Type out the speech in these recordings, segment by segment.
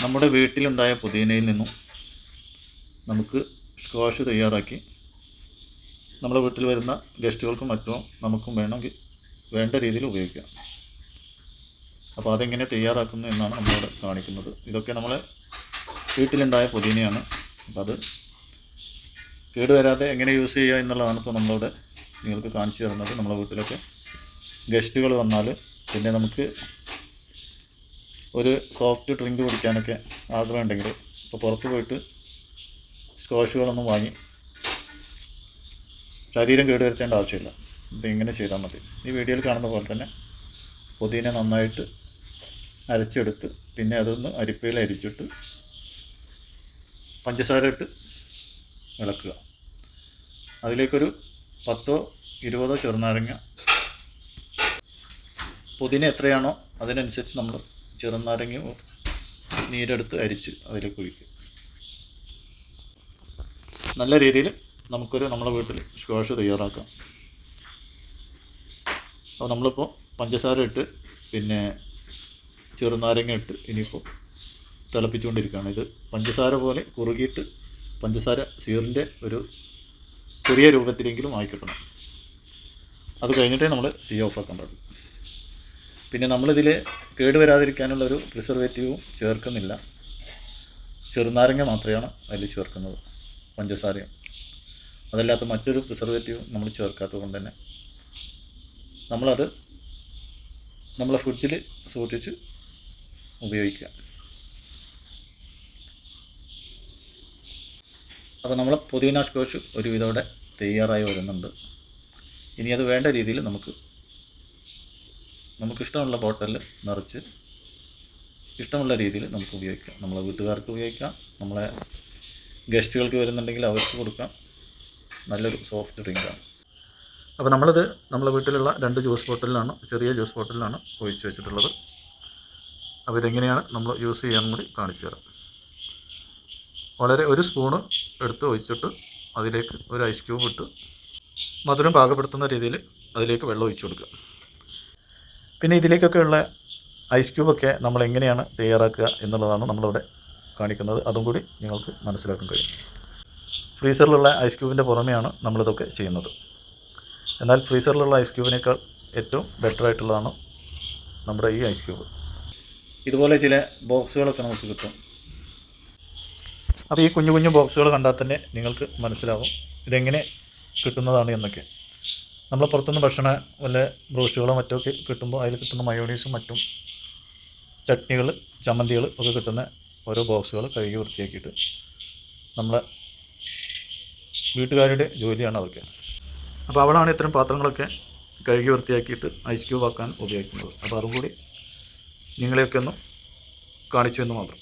നമ്മുടെ വീട്ടിലുണ്ടായ പുതിനയിൽ നിന്നും നമുക്ക് സ്ക്വാഷ് തയ്യാറാക്കി നമ്മുടെ വീട്ടിൽ വരുന്ന ഗസ്റ്റുകൾക്കും മറ്റും നമുക്കും വേണമെങ്കിൽ വേണ്ട രീതിയിൽ ഉപയോഗിക്കാം. അപ്പോൾ അതെങ്ങനെ തയ്യാറാക്കുന്നു എന്നാണ് നമ്മളോട് കാണിക്കുന്നത്. ഇതൊക്കെ നമ്മളെ വീട്ടിലുണ്ടായ പുതിനയാണ്. അപ്പോൾ അത് കേടുവരാതെ എങ്ങനെ യൂസ് ചെയ്യുക എന്നുള്ളതാണ് ഇപ്പോൾ നമ്മളോട് നിങ്ങൾക്ക് കാണിച്ചു തരുന്നത്. നമ്മളെ വീട്ടിലൊക്കെ ഗസ്റ്റുകൾ വന്നാൽ പിന്നെ നമുക്ക് ഒരു സോഫ്റ്റ് ഡ്രിങ്ക് കുടിക്കാനൊക്കെ ആഗ്രഹമുണ്ടെങ്കിൽ ഇപ്പോൾ പുറത്ത് പോയിട്ട് സ്ക്വാഷുകളൊന്നും വാങ്ങി ശരീരം കേടുവരുത്തേണ്ട ആവശ്യമില്ല. ഇത് ഇങ്ങനെ ചെയ്താൽ മതി. ഈ വീഡിയോയിൽ കാണുന്ന പോലെ തന്നെ പുതിന നന്നായിട്ട് അരച്ചെടുത്ത് പിന്നെ അതൊന്ന് അരിപ്പയിൽ അരിച്ചിട്ട് പഞ്ചസാര ഇട്ട് ഇളക്കുക. അതിലേക്കൊരു 10 20 ചെറുനാരങ്ങ, പുതിന എത്രയാണോ അതിനനുസരിച്ച് നമ്മൾ ചെറുനാരങ്ങ നീരെടുത്ത് അരിച്ച് അതിലേക്ക് ഒഴിക്കുക. നല്ല രീതിയിൽ നമ്മളെ വീട്ടിൽ സ്ക്വാഷ് തയ്യാറാക്കാം. അപ്പോൾ നമ്മളിപ്പോൾ പഞ്ചസാര ഇട്ട് പിന്നെ ചെറുനാരങ്ങ ഇട്ട് ഇനിയിപ്പോൾ തിളപ്പിച്ചുകൊണ്ടിരിക്കുകയാണ്. ഇത് പഞ്ചസാര പോലെ കുറുകിയിട്ട് പഞ്ചസാര സീറിൻ്റെ ഒരു ചെറിയ രൂപത്തിലെങ്കിലും ആയിക്കിട്ടണം. അത് കഴിഞ്ഞിട്ടേ നമ്മൾ തീ ഓഫാക്കാൻ പാടുള്ളൂ. പിന്നെ നമ്മളിതിൽ കേടുവരാതിരിക്കാനുള്ളൊരു പ്രിസർവേറ്റീവും ചേർക്കുന്നില്ല. ചെറുനാരങ്ങ മാത്രമാണ് അതിൽ ചേർക്കുന്നത്, പഞ്ചസാരയും. അതല്ലാത്ത മറ്റൊരു പ്രിസർവേറ്റീവും നമ്മൾ ചേർക്കാത്തത് കൊണ്ട് തന്നെ നമ്മളത് നമ്മളെ ഫ്രിഡ്ജിൽ സൂക്ഷിച്ച് ഉപയോഗിക്കുക. അപ്പോൾ നമ്മൾ പുതിന സ്ക്വാഷ് ഒരുവിധം തയ്യാറായി വരുന്നുണ്ട്. ഇനി അത് വേണ്ട രീതിയിൽ നമുക്കിഷ്ടമുള്ള ബോട്ടലിൽ നിറച്ച് ഇഷ്ടമുള്ള രീതിയിൽ നമുക്ക് ഉപയോഗിക്കാം. നമ്മളെ വീട്ടുകാർക്ക് ഉപയോഗിക്കാം, നമ്മളെ ഗസ്റ്റുകൾക്ക് വരുന്നുണ്ടെങ്കിൽ അവർക്ക് കൊടുക്കാം. നല്ലൊരു സോഫ്റ്റ് ഡ്രിങ്കാണ്. അപ്പോൾ നമ്മളിത് നമ്മളെ വീട്ടിലുള്ള 2 ജ്യൂസ് ബോട്ടിലാണ്, ചെറിയ ജ്യൂസ് ബോട്ടിലാണ് ഒഴിച്ച് വെച്ചിട്ടുള്ളത്. അപ്പോൾ ഇതെങ്ങനെയാണ് നമ്മൾ യൂസ് ചെയ്യാനും കൂടി കാണിച്ചു തരാം. വളരെ 1 സ്പൂണ് എടുത്ത് ഒഴിച്ചിട്ട് അതിലേക്ക് ഒരു ഐസ് ക്യൂബ് ഇട്ട് മധുരം പാകപ്പെടുത്തുന്ന രീതിയിൽ അതിലേക്ക് വെള്ളം ഒഴിച്ചു കൊടുക്കുക. പിന്നെ ഇതിലേക്കൊക്കെ ഉള്ള ഐസ് ക്യൂബൊക്കെ നമ്മൾ എങ്ങനെയാണ് തയ്യാറാക്കുക എന്നുള്ളതാണ് നമ്മളിവിടെ കാണിക്കുന്നത്. അതും കൂടി നിങ്ങൾക്ക് മനസ്സിലാക്കാൻ കഴിയും. ഫ്രീസറിലുള്ള ഐസ് ക്യൂബിൻ്റെ പുറമെയാണ് നമ്മളിതൊക്കെ ചെയ്യുന്നത്. എന്നാൽ ഫ്രീസറിലുള്ള ഐസ് ക്യൂബിനേക്കാൾ ഏറ്റവും ബെറ്ററായിട്ടുള്ളതാണ് നമ്മുടെ ഈ ഐസ് ക്യൂബ്. ഇതുപോലെ ചില ബോക്സുകളൊക്കെ നമുക്ക് കിട്ടും. അപ്പോൾ ഈ കുഞ്ഞു കുഞ്ഞു ബോക്സുകൾ കണ്ടാൽ തന്നെ നിങ്ങൾക്ക് മനസ്സിലാവും ഇതെങ്ങനെ കിട്ടുന്നതാണ് എന്നൊക്കെ. നമ്മൾ പുറത്തുനിന്ന് ഭക്ഷണം വല്ല ബ്രോസ്റ്റുകളോ മറ്റോ ഒക്കെ കിട്ടുമ്പോൾ അതിൽ കിട്ടുന്ന മയോണീസും മറ്റും ചട്നികൾ, ചമ്മന്തികൾ ഒക്കെ കിട്ടുന്ന ഓരോ ബോക്സുകൾ കഴുകി വൃത്തിയാക്കിയിട്ട് നമ്മളെ വീട്ടുകാരുടെ ജോലിയാണ് അതൊക്കെ. അപ്പോൾ അവളാണ് ഇത്തരം പാത്രങ്ങളൊക്കെ കഴുകി വൃത്തിയാക്കിയിട്ട് ഐസ് ക്യൂബ് ആക്കാൻ ഉപയോഗിക്കുന്നത്. അപ്പോൾ അതും കൂടി നിങ്ങളെയൊക്കെ ഒന്ന് കാണിച്ചു എന്ന് മാത്രം.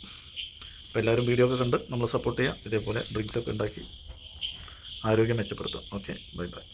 അപ്പോൾ എല്ലാവരും വീഡിയോ ഒക്കെ കണ്ട് നമ്മൾ സപ്പോർട്ട് ചെയ്യുക. ഇതേപോലെ ഡ്രിങ്ക്സൊക്കെ ഉണ്ടാക്കി ആരോഗ്യം മെച്ചപ്പെടുത്താം. Okay, bye bye.